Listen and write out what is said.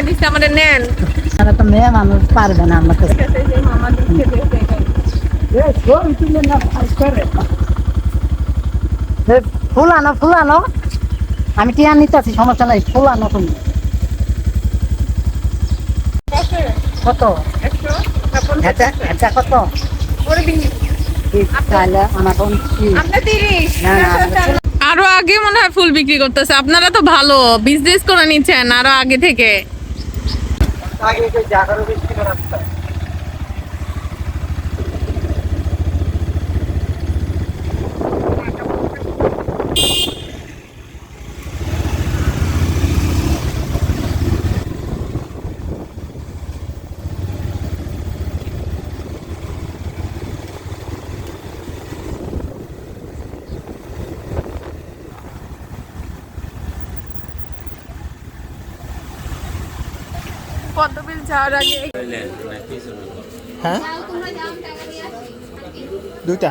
দিচ্ছে আমাদের নেন। তারা তো মেয়ে মানুষ পারবে না আমার কাছে। ফুল আনো ফুল আনো, আমি টিয়া নিতে আছি, সমস্যা নাই, ফুল আনো তুমি। কত এটা এটা কত? তাহলে আমার না না আরো আগে মনে হয় ফুল বিক্রি করতেছে। আপনারা তো ভালো বিজনেস করে নিচ্ছেন আরো আগে থেকে। আগে যে জায়গারও বেশি করে রাস্তা। পদ্মবিল যাওয়ার আগে হ্যাঁ দুইটা